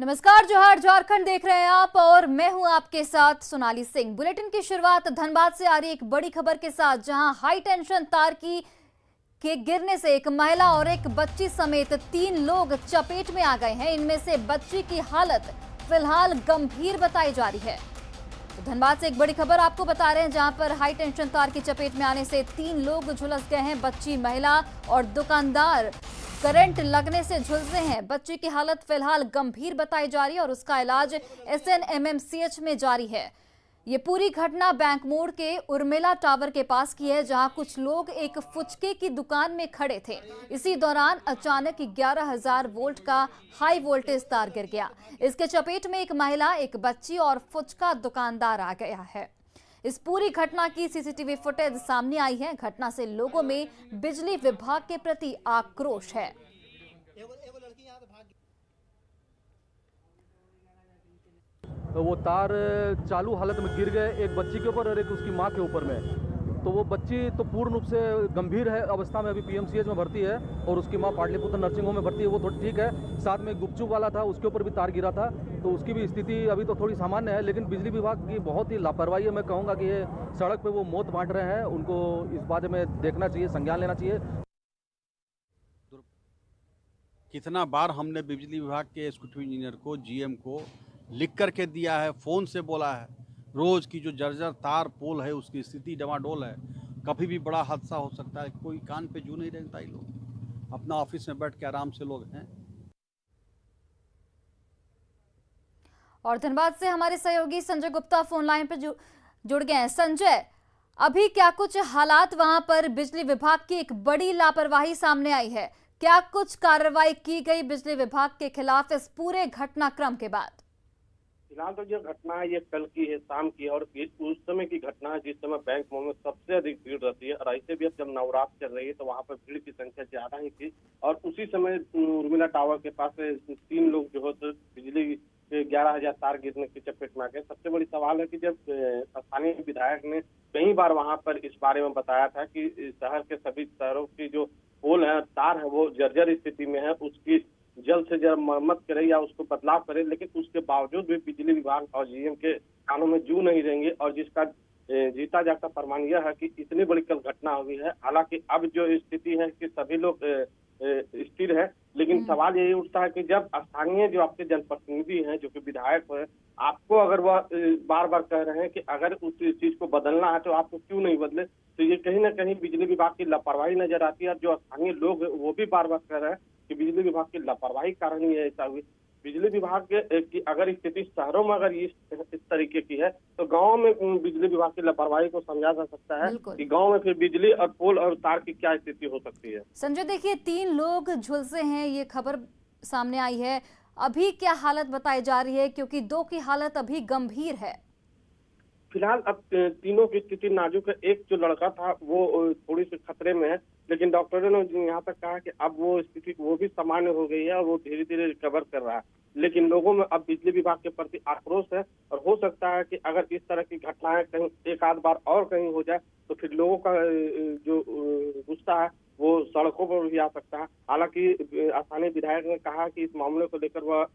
नमस्कार, जोहार, झारखंड देख रहे हैं आप और मैं हूं आपके साथ सोनाली सिंह। बुलेटिन की शुरुआत धनबाद से आ रही एक बड़ी खबर के साथ, जहां हाई टेंशन तार के गिरने से एक महिला और एक बच्ची समेत 3 लोग चपेट में आ गए हैं। इनमें से बच्ची की हालत फिलहाल गंभीर बताई जा रही है। तो धनबाद से एक बड़ी खबर आपको बता रहे हैं, जहां पर हाई टेंशन तार की चपेट में आने से 3 लोग झुलस गए हैं। बच्ची, महिला और दुकानदार करंट लगने से झुलसे हैं। बच्ची की हालत फिलहाल गंभीर बताई जा रही है और उसका इलाज SNMMCH में जारी है। ये पूरी घटना बैंक मोड़ के उर्मिला टावर के पास की है, जहां कुछ लोग एक फुचके की दुकान में खड़े थे। इसी दौरान अचानक 11,000 वोल्ट का हाई वोल्टेज तार गिर गया। इसके चपेट में एक महिला, एक बच्ची और फुचका दुकानदार आ गया है। इस पूरी घटना की सीसीटीवी फुटेज सामने आई है। घटना से लोगों में बिजली विभाग के प्रति आक्रोश है। तो वो तार चालू हालत में गिर गए, एक बच्ची के ऊपर और एक उसकी मां के ऊपर में। तो वो बच्ची तो पूर्ण रूप से गंभीर है अवस्था में, अभी PMCH में भर्ती है और उसकी मां पाटलिपुत्र नर्सिंग होम में भर्ती है, वो थोड़ी ठीक है। साथ में गुपचुप वाला था, उसके ऊपर भी तार गिरा था, तो उसकी भी स्थिति अभी तो थोड़ी सामान्य है। लेकिन बिजली विभाग की बहुत ही लापरवाही है। मैं कहूँगा कि ये सड़क पर वो मौत बांट रहे हैं, उनको इस बारे में देखना चाहिए, संज्ञान लेना चाहिए। कितना बार हमने बिजली विभाग के एग्जीक्यूटिव इंजीनियर को, GM को लिख करके दिया है, फ़ोन से बोला है। रोज़ की जो जर्जर तार पोल है उसकी स्थिति डमाडोल है, कभी भी बड़ा हादसा हो सकता है। कोई कान पे जू नहीं रेंगता। ये लोग अपना ऑफिस में बैठ के आराम से लोग हैं। और धनबाद से हमारे सहयोगी संजय गुप्ता फोन लाइन पर जुड़ गए हैं। संजय, अभी क्या कुछ हालात वहां पर? बिजली विभाग की एक बड़ी लापरवाही सामने आई है। क्या कुछ कार्रवाई की गई बिजली विभाग के खिलाफ इस पूरे घटनाक्रम के बाद? फिलहाल तो जो घटना है ये कल की है, शाम की है और उस समय की घटना है जिस समय बैंक मोड़ में सबसे अधिक भीड़ रहती है। और ऐसे भी अब जब नवरात्र चल रही है तो वहाँ पर भीड़ की संख्या ज्यादा ही थी। और उसी समय उर्मिला टावर के पास 3 लोग जो है तो बिजली 11,000 तार गिरने की चपेट में आ गए। सबसे बड़ी सवाल है कि जब स्थानीय विधायक ने कई बार वहाँ पर इस बारे में बताया था कि शहर के सभी शहरों की जो पोल है, तार है, वो जर्जर स्थिति में है, उसकी जल्द से जल्द मरम्मत करे या उसको बदलाव करे। लेकिन उसके बावजूद भी बिजली विभाग और GM के कानों में जू नहीं रहेंगे। और जिसका जीता जागता प्रमाण यह है कि इतनी बड़ी कल घटना हुई है। हालांकि अब जो स्थिति है कि सभी लोग स्थिर है, लेकिन सवाल यही उठता है कि जब स्थानीय जो आपके जनप्रतिनिधि हैं, जो कि विधायक है, आपको अगर वह बार बार कह रहे हैं कि अगर उस चीज को बदलना है तो आपको क्यों नहीं बदले, तो ये कहीं ना कहीं बिजली विभाग की लापरवाही नजर आती है। और जो स्थानीय लोग हैं वो भी बार बार कह रहे हैं कि बिजली विभाग की लापरवाही कारण ही ऐसा हुई। बिजली विभाग की अगर स्थिति शहरों में अगर इस तरीके की है तो गांव में बिजली विभाग की लापरवाही को समझा जा सकता है कि गांव में फिर बिजली और पोल और तार की क्या स्थिति हो सकती है। संजय, देखिए 3 लोग झुलसे हैं, ये खबर सामने आई है। अभी क्या हालत बताई जा रही है, क्योंकि 2 की हालत अभी गंभीर है? फिलहाल अब तीनों की स्थिति नाजुक है। एक जो लड़का था वो थोड़ी सी खतरे में है, लेकिन डॉक्टरों ने यहाँ तक कहा कि अब वो स्थिति वो भी सामान्य हो गई है और वो धीरे धीरे रिकवर कर रहा है। लेकिन लोगों में अब बिजली विभाग के प्रति आक्रोश है और हो सकता है कि अगर इस तरह की घटनाएं कहीं एक आध बार और कहीं हो जाए तो फिर लोगों का जो गुस्सा है वो सड़कों पर भी आ सकता है। हालांकि स्थानीय विधायक ने कहा कि इस मामले को लेकर वह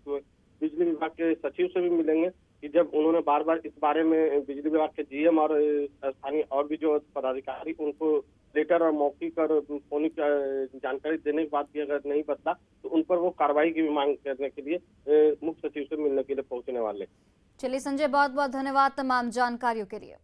बिजली विभाग के सचिव से भी मिलेंगे कि जब उन्होंने बार बार इस बारे में बिजली विभाग के GM और स्थानीय और भी जो पदाधिकारी उनको लेटर और मौखिक और फोनिक जानकारी देने के बाद भी अगर नहीं बदला तो उन पर वो कार्रवाई की भी मांग करने के लिए मुख्य सचिव से मिलने के लिए पहुंचने वाले। चलिए संजय, बहुत बहुत धन्यवाद तमाम जानकारियों के लिए।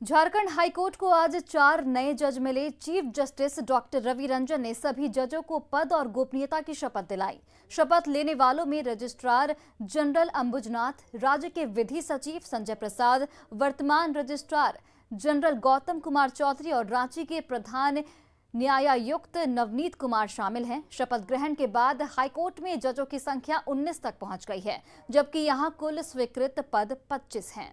झारखंड हाईकोर्ट को आज 4 नए जज मिले। Chief justice doctor Ravi Ranjan ने सभी जजों को पद और गोपनीयता की शपथ दिलाई। शपथ लेने वालों में रजिस्ट्रार जनरल अंबुजनाथ, राज्य के विधि सचिव संजय प्रसाद, वर्तमान रजिस्ट्रार जनरल गौतम कुमार चौधरी और रांची के प्रधान न्यायायुक्त नवनीत कुमार शामिल हैं। शपथ ग्रहण के बाद हाईकोर्ट में जजों की संख्या 19 तक पहुंच गई है, जबकि यहां कुल स्वीकृत पद 25 हैं।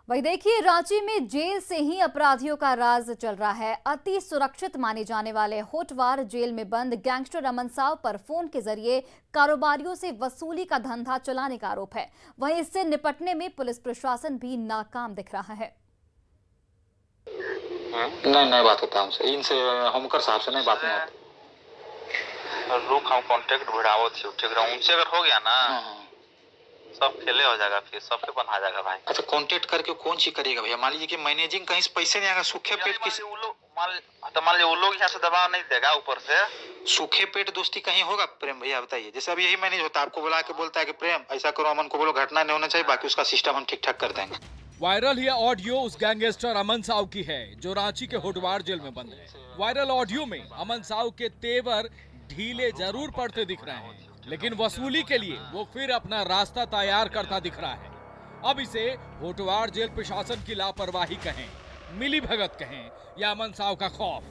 वही देखिए, रांची में जेल से ही अपराधियों का राज चल रहा है। अति सुरक्षित माने जाने वाले होटवार जेल में बंद गैंगस्टर अमन साव पर फोन के जरिए कारोबारियों से वसूली का धंधा चलाने का आरोप है। वहीं इससे निपटने में पुलिस प्रशासन भी नाकाम दिख रहा है। नहीं बात होता हमसे, इनसे होमकर साहब से नहीं बात नहीं होती। रुक हम कांटेक्ट बढ़ावो थी, ठीक रहा उनसे अगर हो गया ना सब खेले हो जाएगा, फिर सबके बना जाएगा भाई। अच्छा कांटेक्ट करके कौन सी करेगा भैया? मान लीजिए कि मैनेजिंग कहीं से पैसे नहीं आएगा, सूखे पेट किसी मान लीजिए वो लोग यहाँ से दबाव नहीं देगा ऊपर से, सूखे पेट दोस्ती कहीं होगा प्रेम भैया बताइए? जैसे अब यही मैनेज होता है, आपको बुला के बोलता है कि प्रेम ऐसा करो, अमन को बोलो घटना नहीं होना चाहिए, बाकी उसका सिस्टम हम ठीक ठाक कर देंगे। वायरल यह ऑडियो उस गैंगस्टर अमन साव की है जो रांची के होटवार जेल में बंद है। वायरल ऑडियो में अमन साव के तेवर ढीले जरूर पड़ते दिख रहे हैं, लेकिन वसूली के लिए वो फिर अपना रास्ता तैयार करता दिख रहा है। अब इसे होटवार जेल प्रशासन की लापरवाही कहें, मिली भगत कहें या अमन साव का खौफ,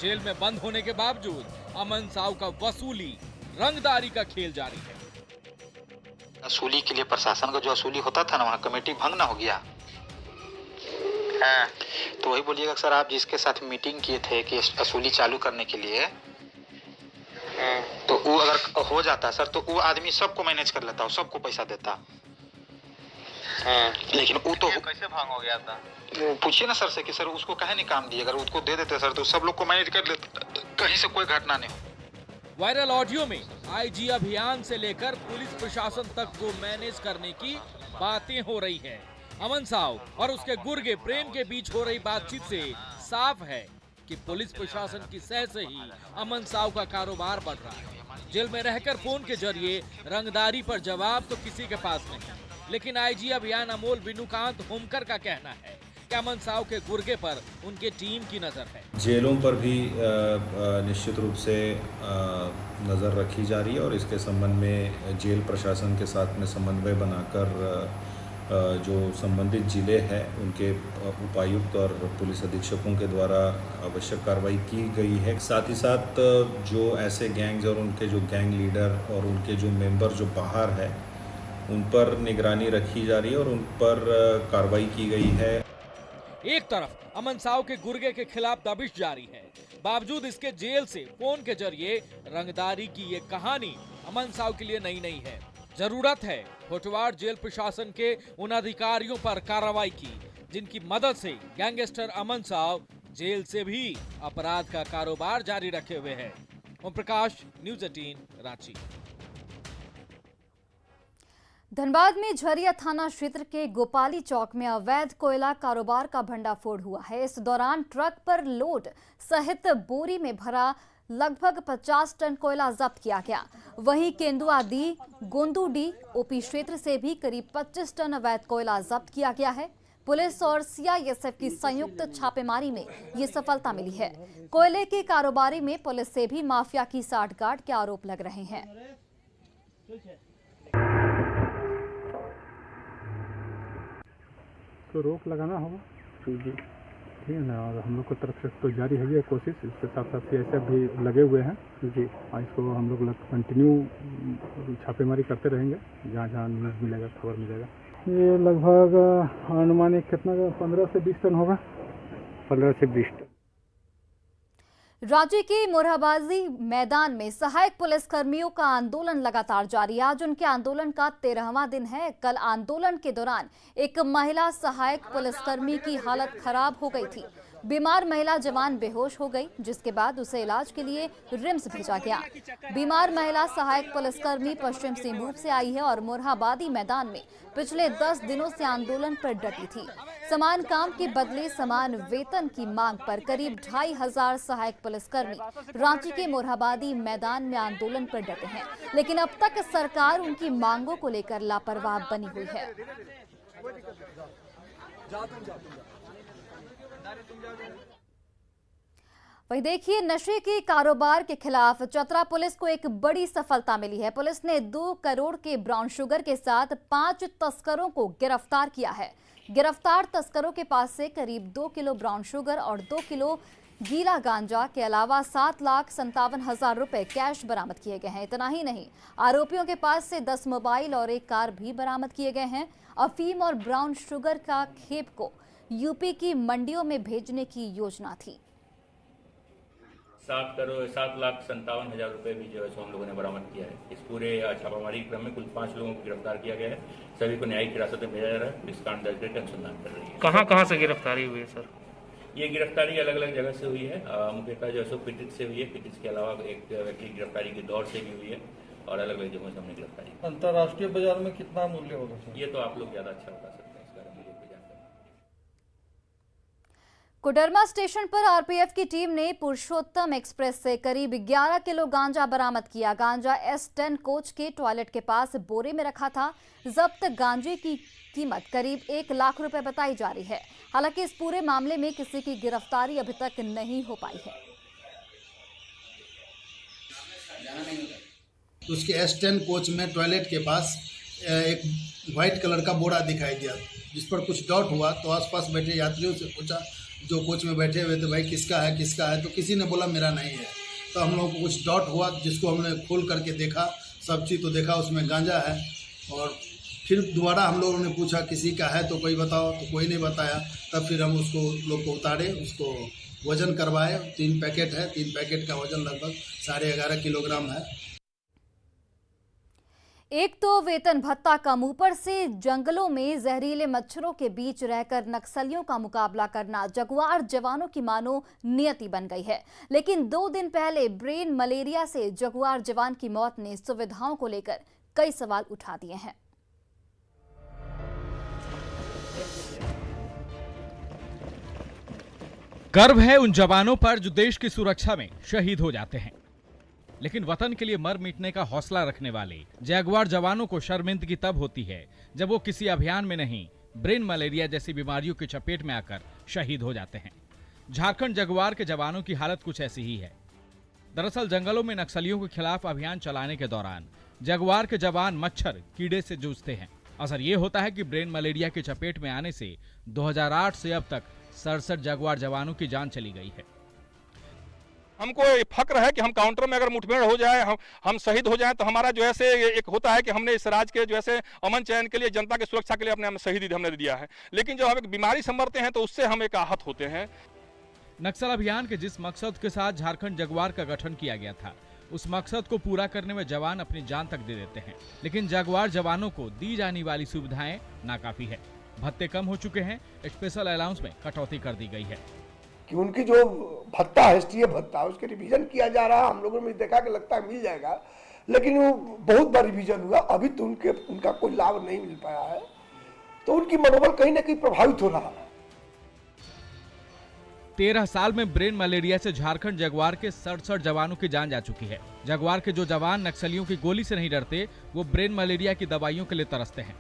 जेल में बंद होने के बावजूद अमन साव का वसूली रंगदारी का खेल जारी है। वसूली के लिए प्रशासन का जो वसूली होता था ना, वहाँ कमेटी भंग ना हो गया। तो वही बोलिएगा सर, आप जिसके साथ मीटिंग किए थे कि वसूली चालू करने के लिए, तो वो अगर हो जाता सर तो वो आदमी सबको मैनेज कर लेता, सबको पैसा देता। लेकिन वो तो कैसे भांग हो गया था? पूछिए ना सर से कि सर उसको कहे नहीं काम दिए, अगर उसको दे देते सर तो सब लोग को मैनेज कर लेते, कहीं से कोई घटना नहीं हो। वायरल ऑडियो में आईजी अभियान से लेकर पुलिस प्रशासन तक को मैनेज करने की बातें हो रही है। अमन साव और उसके गुर्गे प्रेम के बीच हो रही बातचीत से साफ है कि पुलिस प्रशासन की सह से ही अमन साव का कारोबार बढ़ रहा है। जेल में रहकर फोन के जरिए रंगदारी पर जवाब तो किसी के पास नहीं, लेकिन आईजी अभियान अमोल विनुकांत होमकर का कहना है कि अमन साव के गुर्गे पर उनके टीम की नजर है। जेलों पर भी निश्चित रूप से नज़र रखी जा रही है और इसके संबंध में जेल प्रशासन के साथ में समन्वय बनाकर जो संबंधित जिले हैं उनके उपायुक्त और पुलिस अधीक्षकों के द्वारा आवश्यक कार्रवाई की गई है। साथ ही साथ जो ऐसे गैंग्स और उनके जो गैंग लीडर और उनके जो मेंबर जो बाहर है उन पर निगरानी रखी जा रही है और उन पर कार्रवाई की गई है। एक तरफ अमन साव के गुर्गे के खिलाफ दबिश जारी है, बावजूद इसके जेल से फोन के जरिए रंगदारी की ये कहानी अमन साव के लिए नई नहीं है। जरूरत है होटवार जेल प्रशासन के उन अधिकारियों पर कार्रवाई की जिनकी मदद से गैंगस्टर अमन साव जेल से भी अपराध का कारोबार जारी रखे हुए हैं। ओम प्रकाश, न्यूज़ 18 रांची। धनबाद में झरिया थाना क्षेत्र के गोपाली चौक में अवैध कोयला कारोबार का भंडाफोड़ हुआ है। इस दौरान ट्रक पर लोड सहित बोरी में भरा लगभग 50 टन कोयला जब्त किया गया। वहीं केंदुआदी गोंदूडी ओपी क्षेत्र से भी करीब 25 टन अवैध कोयला जब्त किया गया है। पुलिस और सीआईएसएफ की संयुक्त छापेमारी में ये सफलता मिली है। कोयले के कारोबारी में पुलिस से भी माफिया की साठगांठ के आरोप लग रहे हैं। तो रोक लगाना होगा जी, ठीक है ना। और हम लोग की तरफ से तो जारी है ये कोशिश, इसके साथ साथ सीआईएसएफ भी लगे हुए हैं जी। और इसको हम लोग कंटिन्यू छापेमारी करते रहेंगे, जहाँ जहाँ न्यूज़ मिलेगा, खबर मिलेगा। ये लगभग अनुमानिक कितना का 15 से 20 टन होगा, 15 से 20 टन। रांची के मोरहाबाजी मैदान में सहायक पुलिसकर्मियों का आंदोलन लगातार जारी है। आज उनके आंदोलन का 13वां दिन है। कल आंदोलन के दौरान एक महिला सहायक पुलिसकर्मी की हालत खराब हो गई थी। बीमार महिला जवान बेहोश हो गई, जिसके बाद उसे इलाज के लिए रिम्स भेजा गया। बीमार महिला सहायक पुलिसकर्मी पश्चिम सिंहभूम से आई है और मोरहाबादी मैदान में पिछले 10 दिनों से आंदोलन पर डटी थी। समान काम के बदले समान वेतन की मांग पर करीब 2500 सहायक पुलिसकर्मी रांची के मोरहाबादी मैदान में आंदोलन पर डटे हैं, लेकिन अब तक सरकार उनकी मांगों को लेकर लापरवाह बनी हुई है। वहीं देखिए, नशे के कारोबार के खिलाफ चतरा पुलिस को एक बड़ी सफलता मिली है। पुलिस ने 2 करोड़ के ब्राउन शुगर के साथ 5 तस्करों को गिरफ्तार किया है। गिरफ्तार तस्करों के पास से करीब 2 किलो ब्राउन शुगर और 2 किलो गीला गांजा के अलावा 7,57,000 रुपए कैश बरामद किए गए हैं। इतना ही नहीं, आरोपियों के पास से 10 मोबाइल और 1 कार भी बरामद किए गए हैं। अफीम और ब्राउन शुगर का खेप को यूपी की मंडियों में भेजने की योजना थी। 7,57,57,000 रुपए भी जो है हम लोगों ने बरामद किया है। इस पूरे छापामारी क्रम में कुल 5 लोगों को गिरफ्तार किया गया है। सभी को न्यायिक हिरासत में भेजा जा रहा है। पुलिस कांड दर्ज करके अनुसंधान कर रही है। कहां से गिरफ्तारी हुई है सर? ये गिरफ्तारी अलग अलग जगह से हुई है। मुख्यतः जो है पिटिच से हुई है। पिटिच के अलावा एक व्यक्ति की गिरफ्तारी की दौड़ से भी हुई है और अलग अलग जगहों से हमने गिरफ्तारी। अंतर्राष्ट्रीय बाजार में कितना मूल्य होगा सर? ये तो आप लोग ज्यादा अच्छा बता सकते हैं, इस बारे में मुझे जानकारी। कोडरमा स्टेशन पर आरपीएफ की टीम ने पुरुषोत्तम एक्सप्रेस से करीब 11 किलो गांजा बरामद किया। गांजा S10 कोच के टॉयलेट के पास बोरे में रखा था। जब्त गांजे की कीमत करीब 1 लाख रुपए बताई जा रही है। हालांकि इस पूरे मामले में किसी की गिरफ्तारी अभी तक नहीं हो पाई है। उसके S10 कोच में टॉयलेट के पास एक वाइट कलर का बोरा दिखाई दिया, जिस पर कुछ डाउट हुआ तो आसपास बैठे यात्रियों से पूछा, जो कोच में बैठे हुए थे, भाई किसका है, तो किसी ने बोला मेरा नहीं है। तो हम लोगों को कुछ डाउट हुआ, जिसको हमने खोल करके देखा, सब चीज़ तो देखा उसमें गांजा है। और फिर दोबारा हम लोगों ने पूछा किसी का है तो कोई बताओ, तो कोई नहीं बताया। तब फिर हम उसको लोग को उतारे, उसको वजन करवाए। 3 पैकेट है, 3 पैकेट का वजन लगभग 11.5 किलोग्राम है। एक तो वेतन भत्ता कम, ऊपर से जंगलों में जहरीले मच्छरों के बीच रहकर नक्सलियों का मुकाबला करना जगुआर जवानों की मानो नियति बन गई है। लेकिन 2 दिन पहले ब्रेन मलेरिया से जगुआर जवान की मौत ने सुविधाओं को लेकर कई सवाल उठा दिए हैं। गर्व है उन जवानों पर जो देश की सुरक्षा में शहीद हो जाते हैं, लेकिन वतन के लिए मर मिटने का हौसला रखने वाले जगुआर जवानों को शर्मिंदगी तब होती है जब वो किसी अभियान में नहीं, ब्रेन मलेरिया जैसी बीमारियों की चपेट में आकर शहीद हो जाते हैं। झारखंड जगुआर के जवानों की हालत कुछ ऐसी ही है। दरअसल जंगलों में नक्सलियों के खिलाफ अभियान चलाने के दौरान जगुआर के जवान मच्छर कीड़े से जूझते हैं। असर ये होता है कि ब्रेन मलेरिया की चपेट में आने से 2008 से अब तक 67 जगुआर जवानों की जान चली गई है। हमको फक्र है कि हम काउंटर में अगर मुठभेड़ हो जाए, हम शहीद हो जाएं, तो हमारा जो है से एक होता है कि हमने इस राज्य के जो है से अमन चयन के लिए, जनता की सुरक्षा के लिए अपने शहीदी हमने दिया है। लेकिन जब हम एक बीमारी से मरते हैं तो उससे हम एक आहत होते हैं। नक्सल अभियान के जिस मकसद के साथ झारखंड जगुआर का गठन किया गया था, उस मकसद को पूरा करने में जवान अपनी जान तक दे देते हैं, लेकिन जगुआर जवानों को दी जाने वाली सुविधाएं नाकाफी है। भत्ते कम हो चुके हैं, स्पेशल अलाउंस में कटौती कर दी गई है कि उनकी जो भत्ता है, एसटीए भत्ता, उसके रिवीजन किया जा रहा है। हम लोगों ने देखा कि लगता है मिल जाएगा, लेकिन वो बहुत बार रिवीजन हुआ, अभी तो उनका कोई लाभ नहीं मिल पाया है। तो उनकी मनोबल कहीं ना कहीं प्रभावित हो रहा है। 13 साल में ब्रेन मलेरिया से झारखंड जगुआर के 67 जवानों की जान जा चुकी है। जगुआर के जो जवान नक्सलियों की गोली से नहीं डरते, वो ब्रेन मलेरिया की दवाइयों के लिए तरसते हैं।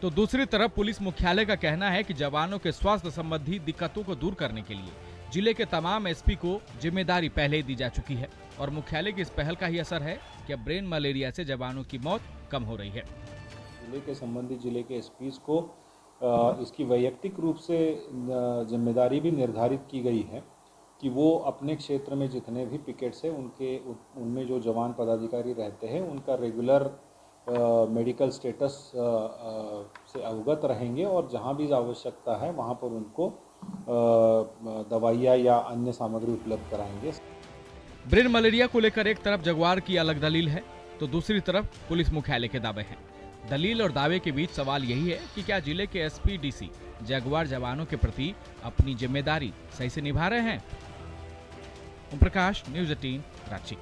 तो दूसरी तरफ पुलिस मुख्यालय का कहना है कि जवानों के स्वास्थ्य संबंधी दिक्कतों को दूर करने के लिए जिले के तमाम एसपी को जिम्मेदारी पहले ही दी जा चुकी है और मुख्यालय की इस पहल का ही असर है कि अब ब्रेन मलेरिया से जवानों की मौत कम हो रही है। जिले के संबंधित जिले के एसपीज को इसकी वैयक्तिक रूप से जिम्मेदारी भी निर्धारित की गई है कि वो अपने क्षेत्र में जितने भी पिकेट्स हैं उनमें जो जवान पदाधिकारी रहते हैं उनका रेगुलर मेडिकल स्टेटस से अवगत रहेंगे और जहां भी आवश्यकता है वहां पर उनको दवाइयाँ या अन्य सामग्री उपलब्ध कराएंगे। ब्रेन मलेरिया को लेकर एक तरफ जगुआर की अलग दलील है तो दूसरी तरफ पुलिस मुख्यालय के दावे हैं। दलील और दावे के बीच सवाल यही है कि क्या जिले के एसपी डीसी जगुआर जवानों के प्रति अपनी जिम्मेदारी सही से निभा रहे हैं। ओम प्रकाश, न्यूज़ 18, रांची।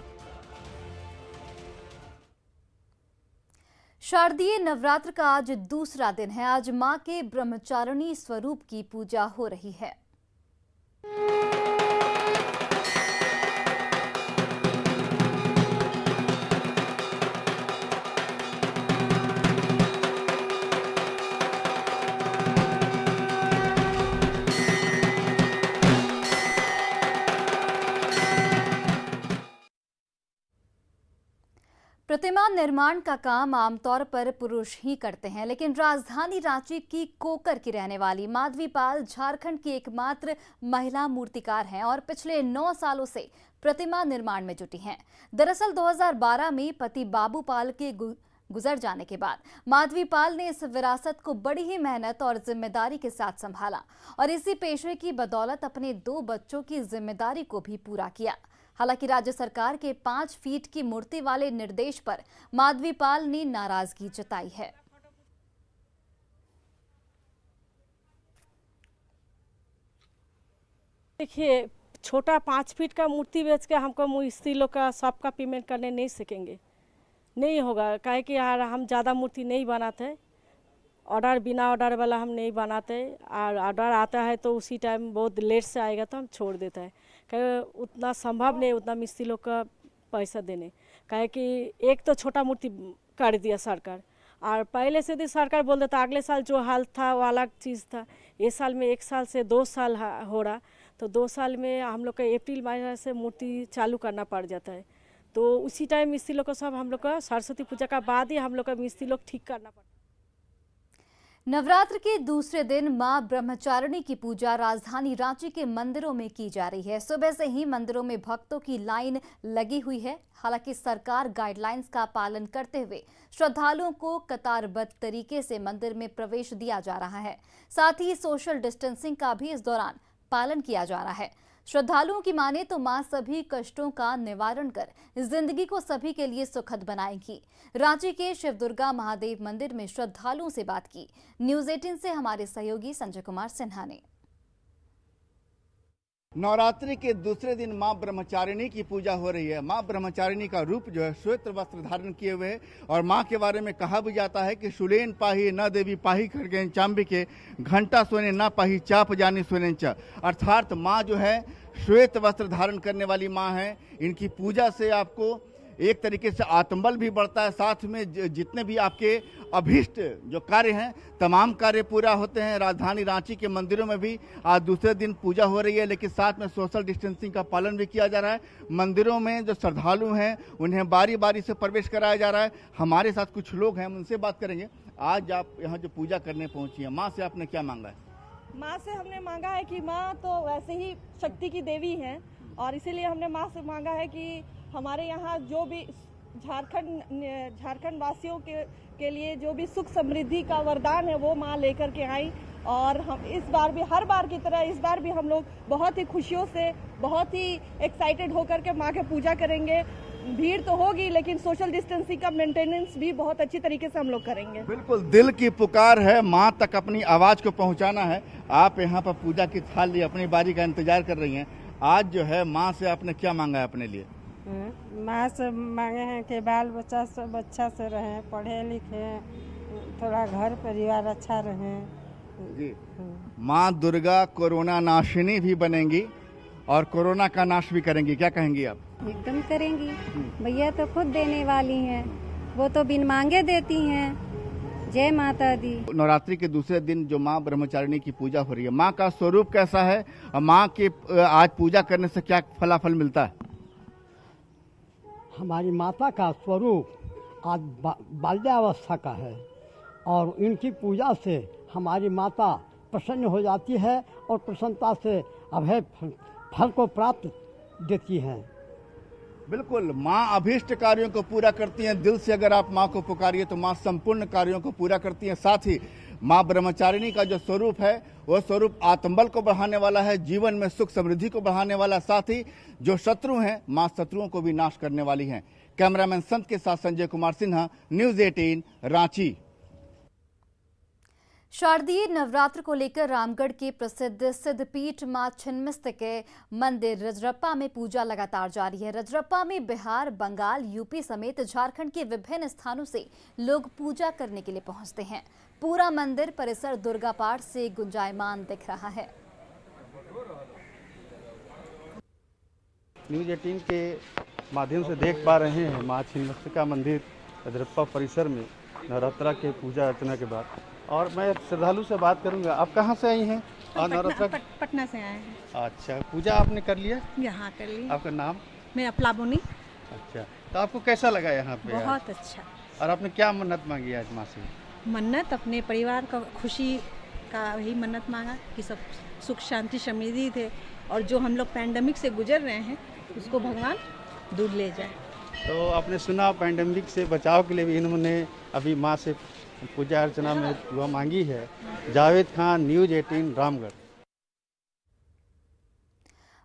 शारदीय नवरात्र का आज दूसरा दिन है। आज मां के ब्रह्मचारिणी स्वरूप की पूजा हो रही है। प्रतिमा निर्माण का काम आमतौर पर पुरुष ही करते हैं, लेकिन राजधानी रांची की कोकर की रहने वाली माधवी पाल झारखंड की एकमात्र महिला मूर्तिकार हैं और पिछले 9 सालों से प्रतिमा निर्माण में जुटी हैं। दरअसल 2012 में पति बाबू पाल के गुजर जाने के बाद माधवी पाल ने इस विरासत को बड़ी ही मेहनत और जिम्मेदारी के साथ संभाला और इसी पेशे की बदौलत अपने 2 बच्चों की जिम्मेदारी को भी पूरा किया। हालांकि राज्य सरकार के 5 फीट की मूर्ति वाले निर्देश पर माधवी पाल ने नाराजगी जताई है। देखिए, छोटा 5 फीट का मूर्ति बेच के हमको स्त्री लोग का सबका पेमेंट करने नहीं सकेंगे, नहीं होगा। काहे कि यार हम ज़्यादा मूर्ति नहीं बनाते, ऑर्डर बिना ऑर्डर वाला हम नहीं बनाते, और ऑर्डर आता है तो उसी टाइम बहुत लेट से आएगा तो हम छोड़ देते हैं। क्योंकि उतना संभव नहीं उतना मिस्त्री लोग का पैसा देने, काहे कि एक तो छोटा मूर्ति कर दिया सरकार, और पहले से भी सरकार बोल देता अगले साल जो हाल था वो अलग चीज़ था। ये साल में 1 साल से 2 साल हो रहा, तो 2 साल में हम लोग का अप्रैल महीने से मूर्ति चालू करना पड़ जाता है। तो उसी टाइम मिस्त्री लोग को सब हम लोग का सरस्वती पूजा का बाद ही हम लोग का मिस्त्री लोग ठीक करना पड़ता है। नवरात्र के दूसरे दिन मां ब्रह्मचारिणी की पूजा राजधानी रांची के मंदिरों में की जा रही है। सुबह से ही मंदिरों में भक्तों की लाइन लगी हुई है। हालांकि सरकार गाइडलाइंस का पालन करते हुए श्रद्धालुओं को कतारबद्ध तरीके से मंदिर में प्रवेश दिया जा रहा है। साथ ही सोशल डिस्टेंसिंग का भी इस दौरान पालन किया जा रहा है। श्रद्धालुओं की माने तो मां सभी कष्टों का निवारण कर जिंदगी को सभी के लिए सुखद बनाएंगी। रांची के शिव दुर्गा महादेव मंदिर में श्रद्धालुओं से बात की न्यूज़ 18 से हमारे सहयोगी संजय कुमार सिन्हा ने। नवरात्रि के दूसरे दिन मां ब्रह्मचारिणी की पूजा हो रही है। मां ब्रह्मचारिणी का रूप जो है श्वेत वस्त्र धारण किए हुए है, और मां के बारे में कहा भी जाता है कि शूलेन पाही न देवी पाही खड़गेन चांबिके घंटा सोने न पाही चाप जानी सोने च, अर्थात मां जो है श्वेत वस्त्र धारण करने वाली मां है। इनकी पूजा से आपको एक तरीके से आत्मबल भी बढ़ता है, साथ में जितने भी आपके अभीष्ट जो कार्य हैं तमाम कार्य पूरा होते हैं। राजधानी रांची के मंदिरों में भी आज दूसरे दिन पूजा हो रही है, लेकिन साथ में सोशल डिस्टेंसिंग का पालन भी किया जा रहा है। मंदिरों में जो श्रद्धालु हैं उन्हें बारी बारी से प्रवेश कराया जा रहा है। हमारे साथ कुछ लोग हैं, उनसे बात करेंगे। आज आप यहाँ जो पूजा करने पहुंची हैं, माँ से आपने क्या मांगा है? माँ से हमने मांगा है कि माँ तो वैसे ही शक्ति की देवी हैं, और इसीलिए हमने माँ से मांगा है कि हमारे यहाँ जो भी झारखंड वासियों के लिए जो भी सुख समृद्धि का वरदान है वो माँ लेकर के आई। और हम इस बार भी हर बार की तरह इस बार भी हम लोग बहुत ही खुशियों से बहुत ही एक्साइटेड होकर के माँ के पूजा करेंगे। भीड़ तो होगी लेकिन सोशल डिस्टेंसिंग का मेंटेनेंस भी बहुत अच्छी तरीके से हम लोग करेंगे। बिल्कुल, दिल की पुकार है, माँ तक अपनी आवाज को पहुँचाना है। आप यहाँ पर पूजा की थाल लिए अपनी बारी का इंतजार कर रही हैं। आज जो है माँ से आपने क्या मांगा है अपने लिए? माँ से मांगे हैं कि बाल बच्चा सब अच्छा से रहें, पढ़े लिखे, थोड़ा घर परिवार अच्छा रहे जी। माँ दुर्गा कोरोना नाशिनी भी बनेंगी और कोरोना का नाश भी करेंगी, क्या कहेंगी आप? एकदम करेंगी, भैया तो खुद देने वाली हैं, वो तो बिन मांगे देती हैं। जय माता दी। नवरात्रि के दूसरे दिन जो माँ ब्रह्मचारिणी की पूजा हो रही है, माँ का स्वरूप कैसा है और माँ के आज पूजा करने से क्या फलाफल मिलता है? हमारी माता का स्वरूप आज बाल्यावस्था का है, और इनकी पूजा से हमारी माता प्रसन्न हो जाती है और प्रसन्नता से अभय फल को प्राप्त देती हैं। बिल्कुल, माँ अभीष्ट कार्यों को पूरा करती हैं। दिल से अगर आप माँ को पुकारिए तो माँ संपूर्ण कार्यों को पूरा करती हैं। साथ ही माँ ब्रह्मचारिणी का जो स्वरूप है वह स्वरूप आत्मबल को बढ़ाने वाला है, जीवन में सुख समृद्धि को बढ़ाने वाला, साथ ही जो शत्रु हैं माँ शत्रुओं को भी नाश करने वाली हैं। कैमरामैन संत के साथ संजय कुमार सिन्हा, न्यूज़ 18 रांची। शारदीय नवरात्र को लेकर रामगढ़ के प्रसिद्ध सिद्धपीठ मां छिन्नमस्तिके मंदिर रजरप्पा में पूजा लगातार जारी है। रजरप्पा में बिहार, बंगाल, यूपी समेत झारखंड के विभिन्न स्थानों से लोग पूजा करने के लिए पहुंचते हैं। पूरा मंदिर परिसर दुर्गा पाठ से गुंजायमान दिख रहा है। न्यूज़ 18 के माध्यम से देख पा रहे हैं मां छिन्नमस्तिका मंदिर रजरप्पा परिसर में नवरात्रा के पूजा अर्चना के बाद, और मैं श्रद्धालु से बात करूंगा। आप कहाँ से आई हैं? पटना से आए हैं। अच्छा, पूजा आपने कर लिया? यहाँ कर ली। आपका नाम? मैं अफलाबुनी। अच्छा, तो आपको कैसा लगा यहाँ पे? बहुत अच्छा। और आपने क्या मन्नत मांगी आज माँ से? मन्नत अपने परिवार का खुशी का ही मन्नत मांगा कि सब सुख शांति समृद्धि थे, और जो हम लोग पैंडेमिक से गुजर रहे हैं उसको भगवान दूर ले जाए। तो आपने सुना पैंडेमिक से बचाव के लिए भी इन्होंने अभी माँ से पूजा अर्चना में दुआ मांगी है। जावेद खान, न्यूज़ 18 रामगढ़।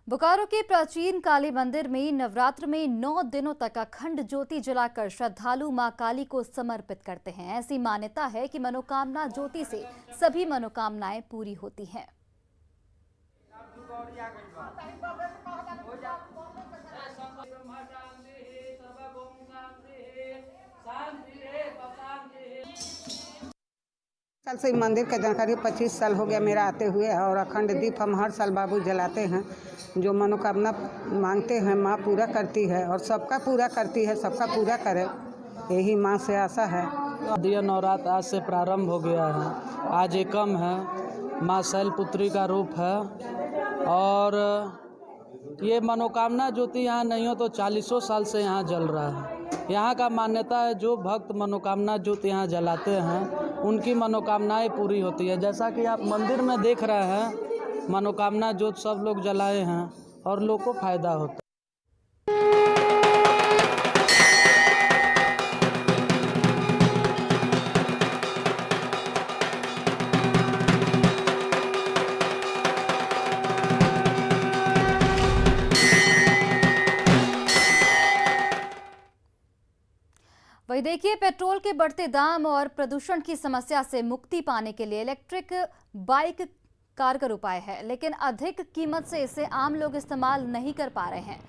बोकारो के प्राचीन काली मंदिर में नवरात्र में 9 दिनों तक अखंड ज्योति जलाकर श्रद्धालु मां काली को समर्पित करते हैं। ऐसी मान्यता है कि मनोकामना ज्योति से सभी मनोकामनाएं पूरी होती हैं। साल से मंदिर का जानकारी 25 साल हो गया मेरा आते हुए, और अखंड दीप हम हर साल बाबू जलाते हैं। जो मनोकामना मांगते हैं माँ पूरा करती है, और सबका पूरा करती है, सबका पूरा करे, यही माँ से आशा है। दिया नवरात्र आज से प्रारंभ हो गया है। आज एकम है, माँ शैलपुत्री का रूप है, और ये मनोकामना ज्योति यहाँ नहीं हो तो 40 साल से यहाँ जल रहा है। यहाँ का मान्यता है जो भक्त मनोकामना ज्योति यहाँ जलाते हैं उनकी मनोकामनाएं पूरी होती है। जैसा कि आप मंदिर में देख रहे हैं, मनोकामना ज्योति सब लोग जलाए हैं और लोग को फायदा होता है। वही देखिए, पेट्रोल के बढ़ते दाम और प्रदूषण की समस्या से मुक्ति पाने के लिए इलेक्ट्रिक बाइक कारगर उपाय है, लेकिन अधिक कीमत से इसे आम लोग इस्तेमाल नहीं कर पा रहे हैं।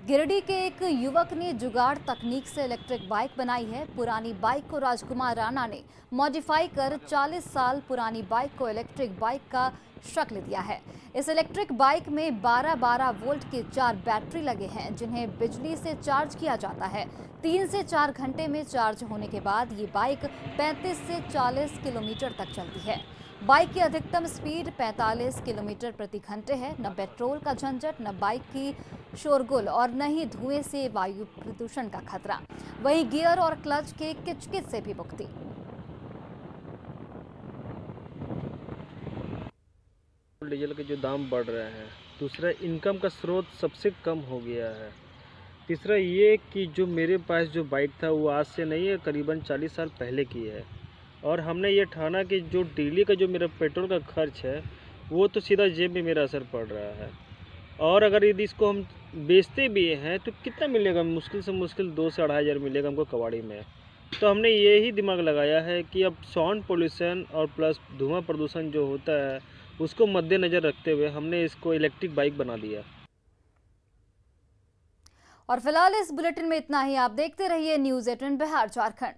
गिरिडीह के एक युवक ने जुगाड़ तकनीक से इलेक्ट्रिक बाइक बनाई है। पुरानी बाइक को राजकुमार राणा ने मॉडिफाई कर 40 साल पुरानी बाइक को इलेक्ट्रिक बाइक का शक्ल दिया है। इस इलेक्ट्रिक बाइक में 12-12 वोल्ट के 4 बैटरी लगे हैं, जिन्हें बिजली से चार्ज किया जाता है। 3 से 4 घंटे में चार्ज होने के बाद ये बाइक 35 से 40 किलोमीटर तक चलती है। बाइक की अधिकतम स्पीड 45 किलोमीटर प्रति घंटे है। न पेट्रोल का झंझट, न बाइक की शोरगुल और न ही धुएं से वायु प्रदूषण का खतरा। वहीं गियर और क्लच के किचकिच से भी मुक्ति। डीजल के जो दाम बढ़ रहे हैं, दूसरा इनकम का स्रोत सबसे कम हो गया है। तीसरा ये कि जो मेरे पास जो बाइक था वो आज से नहीं है, करीबन 40 साल पहले की है, और हमने ये ठाना कि जो डेली का जो मेरा पेट्रोल का खर्च है वो तो सीधा जेब में मेरा असर पड़ रहा है। और अगर यदि इसको हम बेचते भी हैं तो कितना मिलेगा, मुश्किल से मुश्किल 2 से 2.5 हज़ार मिलेगा हमको कबाड़ी में। तो हमने यही दिमाग लगाया है कि अब साउंड पोल्यूशन और प्लस धुआं प्रदूषण जो होता है उसको मद्देनज़र रखते हुए हमने इसको इलेक्ट्रिक बाइक बना दिया। और फिलहाल इस बुलेटिन में इतना ही। आप देखते रहिए न्यूज़ 18 बिहार झारखंड।